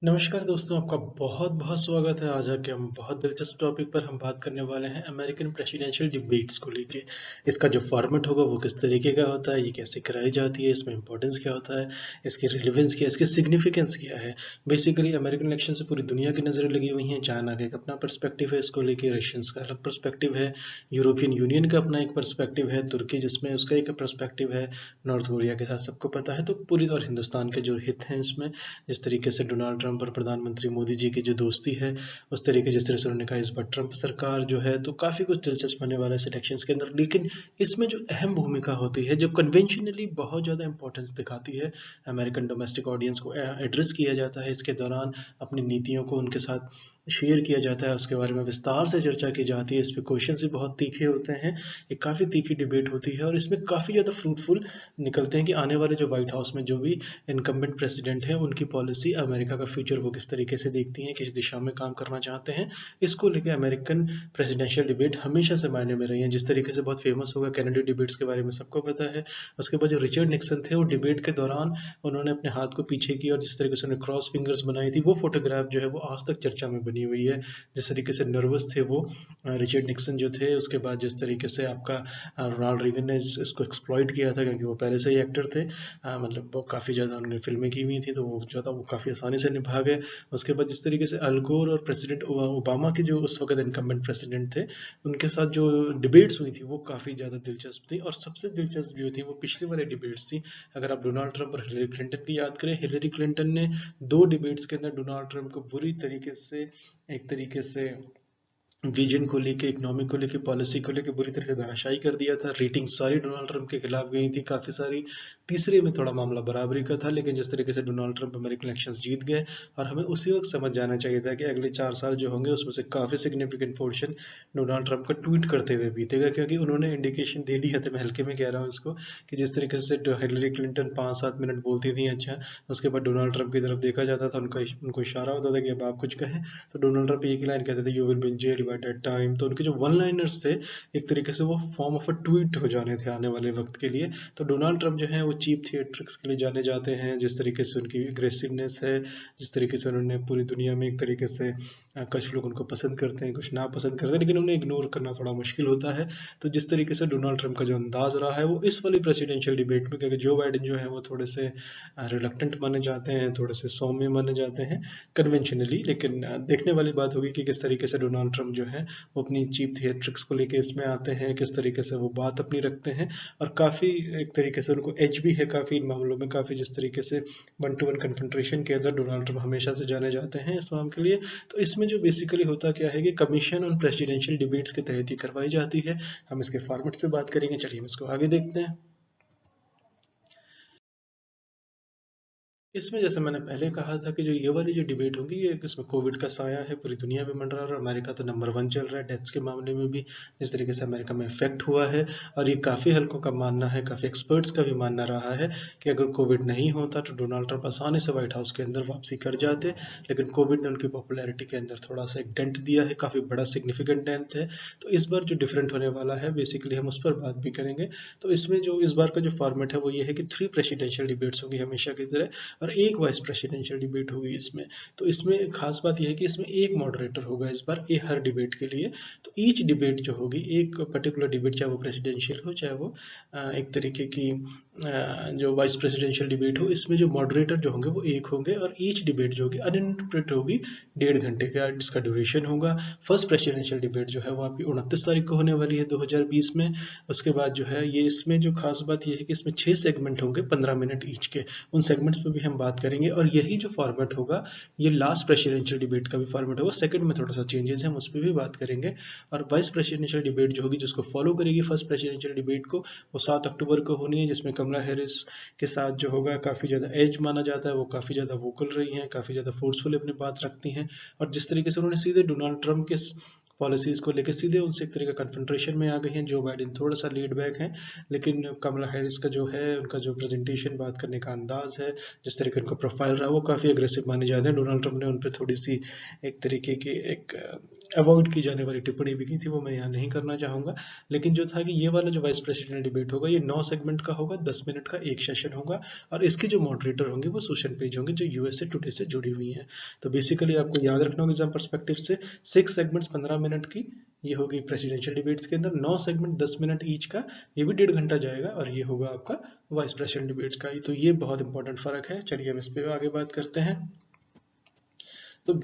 नमस्कार दोस्तों, आपका बहुत-बहुत स्वागत है। आज आके हम बहुत दिलचस्प टॉपिक पर हम बात करने वाले हैं अमेरिकन प्रेसिडेंशियल डिबेट्स को लेके। इसका जो फॉर्मेट होगा वो किस तरीके का होता है, ये कैसे कराई जाती है, इसमें इम्पोर्टेंस क्या होता है, इसकी रिलेवेंस क्या है, इसकी सिग्निफिकेंस क्या है। बेसिकली अमेरिकन इलेक्शन से पूरी दुनिया की नज़रें लगी हुई हैं। चाइना का एक अपना पर्सपेक्टिव है इसको लेके, रशियंस का अलग पर्सपेक्टिव है, यूरोपियन यूनियन का अपना एक पर्सपेक्टिव है, तुर्की जिसमें उसका एक पर्सपेक्टिव है, नॉर्थ कोरिया के साथ सबको पता है। तो पूरी और हिंदुस्तान के जो हित हैं इसमें, जिस तरीके से डोनाल्ड ट्रंप और प्रधानमंत्री मोदी जी की जो दोस्ती है, उस तरीके जिस तरह से उन्होंने कहा इस बार ट्रंप सरकार जो है, तो काफ़ी कुछ दिलचस्प होने वाला है इलेक्शंस के अंदर। लेकिन इसमें जो अहम भूमिका होती है, जो कन्वेंशनली बहुत ज़्यादा इंपॉर्टेंस दिखाती है, अमेरिकन डोमेस्टिक ऑडियंस को एड्रेस किया जाता है इसके दौरान, अपनी नीतियों को उनके साथ शेयर किया जाता है, उसके बारे में विस्तार से चर्चा की जाती है। इस पे क्वेश्चन भी बहुत तीखे होते हैं, एक काफ़ी तीखी डिबेट होती है और इसमें काफ़ी ज़्यादा फ्रूटफुल निकलते हैं कि आने वाले जो व्हाइट हाउस में जो भी इनकम्बेंट प्रेसिडेंट है, उनकी पॉलिसी, अमेरिका का फ्यूचर वो किस तरीके से देखती हैं, किस दिशा में काम करना चाहते हैं। इसको लेके अमेरिकन प्रेसिडेंशियल डिबेट हमेशा से मायने में रही है। जिस तरीके से बहुत फेमस होगा कैनेडी डिबेट्स के बारे में सबको पता है। उसके बाद जो रिचर्ड निक्सन थे, वो डिबेट के दौरान उन्होंने अपने हाथ को पीछे किया और जिस तरीके से उन्होंने क्रॉस फिंगर्स बनाई थी, वो फोटोग्राफ जो है वो आज तक चर्चा में बनी हुई है। जिस तरीके से नर्वस थे वो रिचर्ड निक्सन जो थे, उसके बाद जिस तरीके से आपका रोनाल्ड रीगन ने इसको एक्सप्लॉइट किया था, क्योंकि वो पहले से ही एक्टर थे। मतलब वो काफ़ी ज़्यादा उन्होंने फिल्में की हुई थी, तो वो जो था वो काफ़ी आसानी से निभा गए। उसके बाद जिस तरीके से अल गोर और प्रेसिडेंट ओबामा के जो उस वक्त इनकम्बेंट प्रेसिडेंट थे, उनके साथ जो डिबेट्स हुई थी वो काफ़ी ज़्यादा दिलचस्प थी और सबसे दिलचस्प जो थी वो पिछली वाली डिबेट्स थी। अगर आप डोनाल्ड ट्रंप और हिलरी क्लिंटन की याद करें, हिलरी क्लिंटन ने 2 डिबेट्स के अंदर डोनाल्ड ट्रंप को बुरी तरीके से, एक तरीके से विजन को लेके, इकोनॉमी को लेके, पॉलिसी को लेके बुरी तरह से धराशायी कर दिया था। रेटिंग सारी डोनाल्ड ट्रंप के खिलाफ गई थी, काफ़ी सारी। तीसरे में थोड़ा मामला बराबरी का था, लेकिन जिस तरीके से डोनाल्ड ट्रंप अमेरिकन इलेक्शंस जीत गए, और हमें उसी वक्त समझ जाना चाहिए था कि अगले 4 साल जो होंगे उसमें से काफ़ी सिग्निफिकेंट पोर्शन डोनाल्ड ट्रंप का ट्वीट करते हुए बीतेगा, क्योंकि उन्होंने इंडिकेशन दे दिया था, मैं हल्के में कह रहा हूँ इसको, कि जिस तरीके से हिलरी क्लिंटन 5-7 मिनट बोलती थी, अच्छा, उसके बाद डोनाल्ड ट्रंप की तरफ देखा जाता था, उनको इशारा होता था कि अब आप कुछ कहें, तो डोनाल्ड ट्रंप एक ही लाइन कहते थे, you will be in jail by that time. तो उनके जो वन लाइनर्स थे, एक तरीके से वो फॉर्म ऑफ अ ट्वीट हो जाने थे आने वाले वक्त के लिए। तो डोनाल्ड ट्रंप जो है वो चीप थिएट्रिक्स के लिए जाने जाते हैं, जिस तरीके से उनकी एग्रेसिवनेस है, जिस तरीके से उन्होंने पूरी दुनिया में एक तरीके से कुछ लोग उनको पसंद करते हैं, कुछ ना पसंद करते हैं, लेकिन उन्हें इग्नोर करना थोड़ा मुश्किल होता है। तो जिस तरीके से डोनाल्ड ट्रंप का जो अंदाज रहा है वो इस वाली प्रेसिडेंशियल डिबेट में, क्योंकि जो बाइडेन जो है वो थोड़े से रिलक्टेंट माने जाते हैं, थोड़े से सौम्य माने जाते हैं कन्वेंशनली, लेकिन देखने वाली बात होगी कि किस तरीके से डोनाल्ड ट्रंप जो है वो अपनी चीप थिएट्रिक्स को लेके इसमें आते हैं, किस तरीके से वो बात अपनी रखते हैं, और काफ़ी एक तरीके से उनको एज भी है काफ़ी इन मामलों में, काफ़ी जिस तरीके से वन टू वन कन्फ्रंटेशन के अंदर डोनाल्ड ट्रंप हमेशा से जाने जाते हैं इस मामले के लिए। तो इसमें जो बेसिकली होता क्या है कि कमीशन ऑन प्रेसिडेंशियल डिबेट्स के तहत ही करवाई जाती है। हम इसके फॉर्मेट्स पे बात करेंगे, चलिए हम इसको आगे देखते हैं। इसमें जैसे मैंने पहले कहा था कि जो ये वाली जो डिबेट होगी, ये इसमें कोविड का साया है, पूरी दुनिया में मंडरा रहा है, और अमेरिका तो नंबर 1 चल रहा है डेथ्स के मामले में भी, जिस तरीके से अमेरिका में इफेक्ट हुआ है। और ये काफ़ी हल्कों का मानना है, काफ़ी एक्सपर्ट्स का भी मानना रहा है कि अगर कोविड नहीं होता तो डोनाल्ड ट्रंप आसानी से व्हाइट हाउस के अंदर वापसी कर जाते, लेकिन कोविड ने उनकी पॉपुलैरिटी के अंदर थोड़ा सा एक डेंट दिया है, काफ़ी बड़ा सिग्निफिकेंट डेंट है। तो इस बार जो डिफरेंट होने वाला है, बेसिकली हम उस पर बात भी करेंगे। तो इसमें जो इस बार का जो फॉर्मेट है वो ये है कि 3 प्रेसिडेंशियल डिबेट्स होंगी हमेशा की तरह, और एक वाइस प्रेसिडेंशियल डिबेट होगी इसमें। तो इसमें खास बात यह है कि इसमें एक मॉडरेटर होगा इस बार हर डिबेट के लिए। तो ईच डिबेट जो होगी, एक पर्टिकुलर डिबेट, चाहे वो प्रेसिडेंशियल हो, चाहे वो एक तरीके की जो वाइस प्रेसिडेंशियल डिबेट हो, इसमें जो मॉडरेटर जो होंगे वो एक होंगे, और ईच डिबेट जो होगी अनइंटरप्टेड होगी, 1.5 घंटे का जिसका ड्यूरेशन होगा। फर्स्ट प्रेसिडेंशियल डिबेट जो है वो आपकी 29 तारीख को होने वाली है 2020 में। उसके बाद जो है ये, इसमें जो खास बात यह है कि इसमें 6 सेगमेंट होंगे 15 मिनट ईच के, उन सेगमेंट्स पे भी हम बात करेंगे। और यही जो फॉर्मेट होगा, ये लास्ट प्रेसिडेंशियल डिबेट का भी फॉर्मेट होगा। सेकंड में थोड़ा सा चेंजेस है, हम उस पर भी बात करेंगे। और वाइस प्रेसिडेंशियल डिबेट जो होगी, जिसको फॉलो करेगी फर्स्ट प्रेसिडेंशियल डिबेट को, वो 7 अक्टूबर को होनी है, जिसमें कमला हैरिस के साथ जो होगा काफ़ी ज़्यादा एज माना जाता है, वो काफ़ी ज़्यादा वोकल रही हैं, काफ़ी ज़्यादा फोर्सफुल अपनी बात रखती हैं। और जिस तरीके से उन्होंने सीधे डोनाल्ड ट्रंप के पॉलिसीज़ को लेकर सीधे उनसे एक तरीके का कन्फ्रंट्रेशन में आ गई हैं। जो बाइडेन थोड़ा सा लीड बैक है, लेकिन कमला हैरिस का जो है, उनका जो प्रेजेंटेशन, बात करने का अंदाज है, जिस तरीके उनका प्रोफाइल रहा, वो काफ़ी अग्रेसिव माने जाते हैं। डोनाल्ड ट्रंप ने उन पर थोड़ी सी एक तरीके की एक अवॉइड की जाने वाली टिप्पणी भी की थी, वो मैं यहाँ नहीं करना चाहूँगा। लेकिन जो था कि ये वाला जो वाइस प्रेसिडेंशियल डिबेट होगा, ये 9 सेगमेंट का होगा, 10 मिनट का एक सेशन होगा, और इसके जो मॉडरेटर होंगे वो सुशन पेज होंगे, जो यूएसए टुडे से जुड़ी हुई हैं। तो बेसिकली आपको याद रखना होगा एग्जाम परस्पेक्टिव से 6 सेगमेंट्स 15 मिनट की, ये होगी प्रेसिडेंशियल डिबेट्स के अंदर, 9 सेगमेंट 10 मिनट ईच का, ये भी 1.5 घंटा जाएगा, और ये होगा आपका वाइस प्रेसिडेंट डिबेट्स का। तो ये बहुत इंपॉर्टेंट फर्क है। चलिए हम इस पर आगे बात करते हैं। तो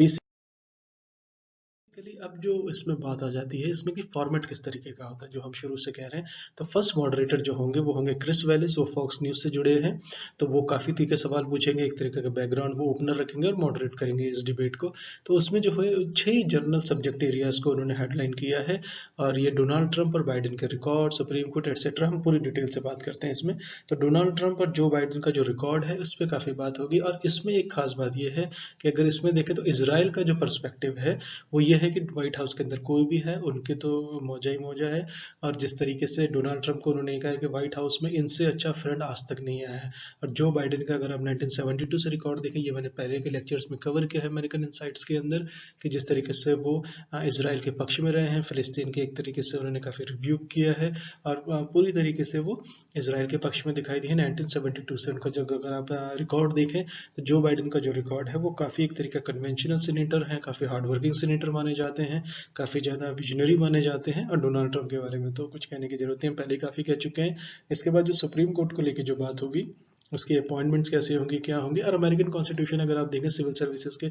अब जो इसमें बात आ जाती है इसमें कि फॉर्मेट किस तरीके का होता है, जो हम शुरू से कह रहे हैं। तो फर्स्ट मॉडरेटर जो होंगे वो होंगे क्रिस वेलिस, वो फॉक्स न्यूज़ से जुड़े हैं। तो वो काफ़ी तरीके सवाल पूछेंगे, एक तरीके का बैकग्राउंड वो ओपनर रखेंगे और मॉडरेट करेंगे इस डिबेट को। तो उसमें जो है 6 जर्नल सब्जेक्ट एरियाज को उन्होंने हेडलाइन किया है, और ये डोनाल्ड ट्रंप और बाइडेन के रिकॉर्ड, सुप्रीम कोर्ट एटसेट्रा, हम पूरी डिटेल से बात करते हैं इसमें। तो डोनाल्ड ट्रंप और जो बाइडेन का जो रिकॉर्ड है उस पर काफ़ी बात होगी, और इसमें एक खास बात यह है कि अगर इसमें देखें तो इसराइल का जो पर्सपेक्टिव है वो ये है कि व्हाइट हाउस के अंदर कोई भी है, उनके तो मौजा ही मौजा है। और जिस तरीके से डोनाल्ड ट्रंप को उन्होंने कहा है कि व्हाइट हाउस में इनसे अच्छा फ्रेंड आज तक नहीं आया है। और जो बाइडेन का अगर आप 1972 से रिकॉर्ड देखें, ये मैंने पहले के लेक्चर्स में कवर किया है अमेरिकन इनसाइट्स के अंदर, कि जिस तरीके से वो इसराइल के पक्ष में रहे हैं, फिलिस्तीन के एक तरीके से उन्होंने काफ़ी रिव्यू किया है, और पूरी तरीके से वो इसराइल के पक्ष में दिखाई दी है 1972 से। उनका जो अगर आप रिकॉर्ड देखें तो जो बाइडेन का जो रिकॉर्ड है वो काफ़ी एक तरीका कन्वेंशनल सीनेटर है, काफ़ी हार्ड वर्किंग सीनेटर माने जाते हैं, काफ़ी ज़्यादा विजनरी माने जाते हैं। और डोनाल्ड ट्रंप के बारे में तो कुछ कहने की जरूरत नहीं, हम पहले काफ़ी कह चुके हैं। इसके बाद जो सुप्रीम कोर्ट को लेकर जो बात होगी, उसकी अपॉइंटमेंट्स कैसे होंगी, क्या होंगी, और अमेरिकन कॉन्स्टिट्यूशन अगर आप देखें सिविल सर्विसेज के,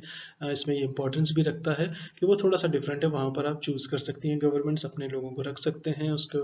इसमें ये इंपॉर्टेंस भी रखता है कि वो थोड़ा सा डिफरेंट है। वहाँ पर आप चूज कर सकती हैं, गवर्नमेंट्स अपने लोगों को रख सकते हैं, उसको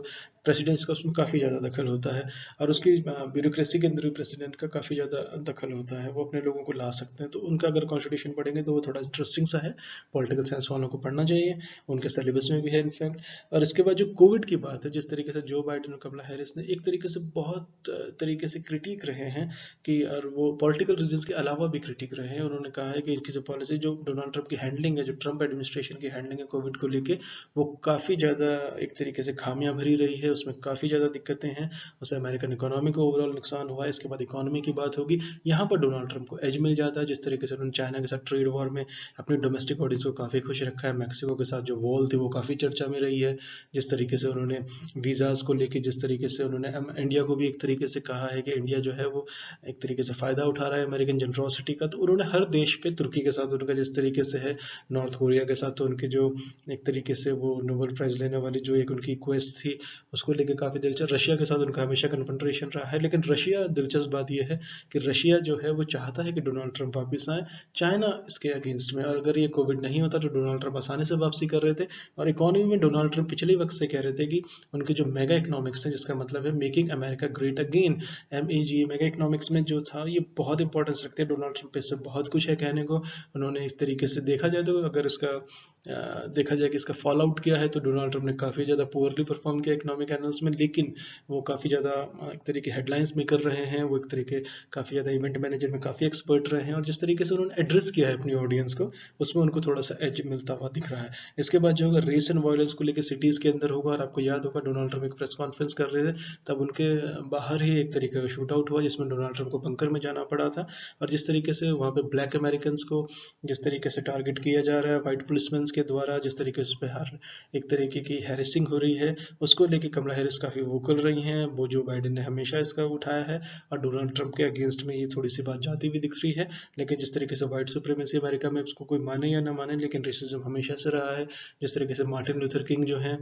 प्रेसिडेंट्स का उसमें काफ़ी ज़्यादा दखल होता है, और उसकी ब्यूरोक्रेसी के अंदर भी प्रेसिडेंट का काफ़ी ज़्यादा दखल होता है, वो अपने लोगों को ला सकते हैं। तो उनका अगर कॉन्स्टिट्यूशन पढ़ेंगे तो वो थोड़ा इंटरेस्टिंग सा है, पॉलिटिकल साइंस वालों को पढ़ना चाहिए, उनके सिलेबस में भी है इनफैक्ट। और इसके बाद जो कोविड की बात है, जिस तरीके से जो बाइडेन और कमला हैरिस ने एक तरीके से बहुत तरीके से क्रिटिक रहे हैं, कि और वो पॉलिटिकल रीजंस के अलावा भी क्रिटिक रहे हैं। उन्होंने कहा है कि इनकी जो पॉलिसी, जो डोनाल्ड ट्रंप की हैंडलिंग है, जो ट्रंप एडमिनिस्ट्रेशन की हैंडलिंग है कोविड को लेके, वो काफ़ी ज़्यादा एक तरीके से खामियां भरी रही है, उसमें काफ़ी ज़्यादा दिक्कतें हैं, उससे अमेरिकन इकोनॉमी को ओवरऑल नुकसान हुआ है। इसके बाद इकोनॉमी की बात होगी, यहाँ पर डोनाल्ड ट्रंप को एज मिल जाता है, जिस तरीके से उन्होंने चाइना के साथ ट्रेड वॉर में अपनी डोमेस्टिक ऑडियंस को काफ़ी खुश रखा है, मैक्सिको के साथ जो वॉल थी वो काफ़ी चर्चा में रही है, जिस तरीके से उन्होंने वीज़ाज को लेके, जिस तरीके से उन्होंने इंडिया को भी एक तरीके से कहा है कि इंडिया जो है वो एक तरीके से फ़ायदा उठा रहा है अमेरिकन जनरोसिटी का। तो उन्होंने हर देश पे, तुर्की के साथ उनका जिस तरीके से है, नॉर्थ कोरिया के साथ तो उनकी जो एक तरीके से वो नोबेल प्राइज़ लेने वाली जो एक उनकी क्वेस्ट थी, उसको लेके काफ़ी दिलचस्प। रशिया के साथ उनका हमेशा कन्फ्रंटेशन रहा है, लेकिन रशिया, दिलचस्प बात यह है कि रशिया जो है वो चाहता है कि डोनाल्ड ट्रंप वापस आए, चाइना इसके अगेंस्ट में। और अगर ये कोविड नहीं होता तो डोनाल्ड ट्रंप आसानी से वापसी कर रहे थे। और इकोनॉमी में डोनाल्ड ट्रंप पिछले वक्त से कह रहे थे कि उनके जो मेगा इकोनॉमिक्स है, जिसका मतलब है making America great again, MEG, mega economics में जो था, ये बहुत इंपॉर्टेंस रखते हैं डोनाल्ड ट्रंप पे। इससे बहुत कुछ है कहने को। उन्होंने इस तरीके से देखा जाए तो, अगर इसका देखा जाए कि इसका फॉल आउट क्या है, तो डोनाल्ड ट्रंप ने काफ़ी ज़्यादा पुअरली परफॉर्म किया इकोनॉमिक एनालिसिस में, लेकिन वो काफ़ी ज़्यादा एक तरीके हेडलाइंस में कर रहे हैं, वो एक तरीके काफ़ी ज़्यादा इवेंट मैनेजर में काफ़ी एक्सपर्ट रहे हैं, और जिस तरीके से उन्होंने एड्रेस किया है अपनी ऑडियंस को, उसमें उनको थोड़ा सा एज मिलता हुआ दिख रहा है। इसके बाद जो होगा रेस एंड वायलेंस को लेकर सिटीज़ के अंदर होगा, और आपको याद होगा डोनाल्ड ट्रंप एक प्रेस कॉन्फ्रेंस कर रहे थे, तब उनके बाहर ही एक तरीके का शूट आउट हुआ, जिसमें डोनाल्ड ट्रंप को बंकर में जाना पड़ा था। और जिस तरीके से वहाँ पे ब्लैक अमेरिकन को जिस तरीके से टारगेट किया जा रहा है व्हाइट पुलिसमैन के द्वारा, जिस तरीके से पे हर एक तरीके की हैरेसिंग हो रही है, उसको लेके कमला हैरिस काफ़ी वोकल रही हैं। वो जो बाइडेन ने हमेशा इसका उठाया है, और डोनाल्ड ट्रंप के अगेंस्ट में ये थोड़ी सी बात जाती हुई दिख रही है। लेकिन जिस तरीके से व्हाइट सुप्रीमेसी अमेरिका में, उसको कोई माने या ना माने, लेकिन रेसिज्म हमेशा से रहा है। जिस तरीके से मार्टिन लूथर किंग जो है,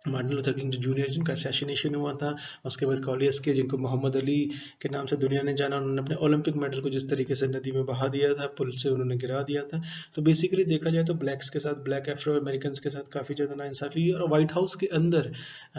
मार्टिन लूथर किंग जो जूनियर, जिनका असैसिनेशन हुआ था, उसके बाद कॉलियस के, जिनको मोहम्मद अली के नाम से दुनिया ने जाना, उन्होंने अपने ओलंपिक मेडल को जिस तरीके से नदी में बहा दिया था, पुल से उन्होंने गिरा दिया था। तो बेसिकली देखा जाए तो ब्लैक्स के साथ, ब्लैक एफ्रो अमेरिकन के साथ काफ़ी ज़्यादा नाइंसाफ़ी है। और व्हाइट हाउस के अंदर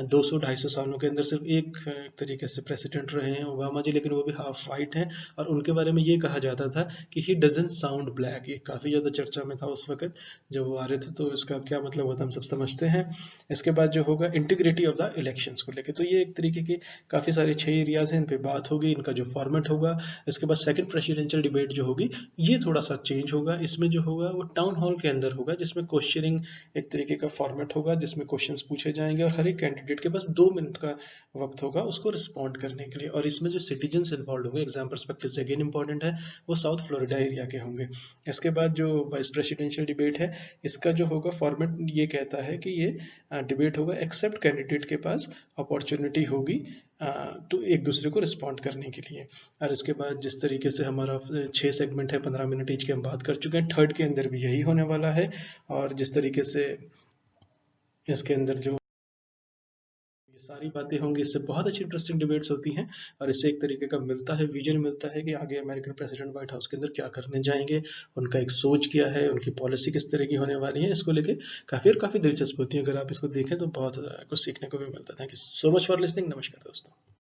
200-250 सालों के अंदर सिर्फ एक तरीके से प्रेसिडेंट रहे हैं ओबामा जी, लेकिन वो भी हाफ वाइट हैं, और उनके बारे में ये कहा जाता था कि ही डजंट साउंड ब्लैक। ये काफ़ी ज़्यादा चर्चा में था उस वक्त जब वो आ रहे थे, तो इसका क्या मतलब होता है हम सब समझते हैं। इसके बाद जो होगा इंटीग्रिटी ऑफ द इलेक्शंस को लेके। तो ये एक तरीके के काफ़ी सारे 6 एरियाज हैं, इन पे बात होगी, इनका जो फॉर्मेट होगा। इसके बाद सेकंड प्रेसिडेंशियल डिबेट जो होगी ये थोड़ा सा चेंज होगा। इसमें जो होगा वो टाउन हॉल के अंदर होगा, जिसमें क्वेश्चनिंग एक तरीके का फॉर्मेट होगा, जिसमें क्वेश्चंस पूछे जाएंगे और हर एक कैंडिडेट के पास 2 मिनट का वक्त होगा उसको रिस्पॉन्ड करने के लिए। और इसमें जो सिटीजन्स इन्वॉल्व होंगे एग्जाम परस्पेक्टिव से अगेन इंपॉर्टेंट है, वो साउथ फ्लोरिडा एरिया के होंगे। इसके बाद जो वाइस प्रेसिडेंशियल डिबेट है, इसका जो होगा फॉर्मेट ये कहता है कि ये डिबेट होगा एक्सेप्ट कैंडिडेट के पास अपॉर्चुनिटी होगी तो एक दूसरे को रिस्पॉन्ड करने के लिए। और इसके बाद जिस तरीके से हमारा 6 सेगमेंट है 15 मिनट ईच की हम बात कर चुके हैं, थर्ड के अंदर भी यही होने वाला है। और जिस तरीके से इसके अंदर जो ये सारी बातें होंगी, इससे बहुत अच्छी इंटरेस्टिंग डिबेट्स होती हैं और इससे एक तरीके का मिलता है विजन, मिलता है कि आगे अमेरिकन प्रेसिडेंट व्हाइट हाउस के अंदर क्या करने जाएंगे, उनका एक सोच क्या है, उनकी पॉलिसी किस तरह की होने वाली है। इसको लेके काफ़ी दिलचस्प होती है। अगर आप इसको देखें तो बहुत कुछ सीखने को भी मिलता है। Thank you so much for listening. नमस्कार दोस्तों।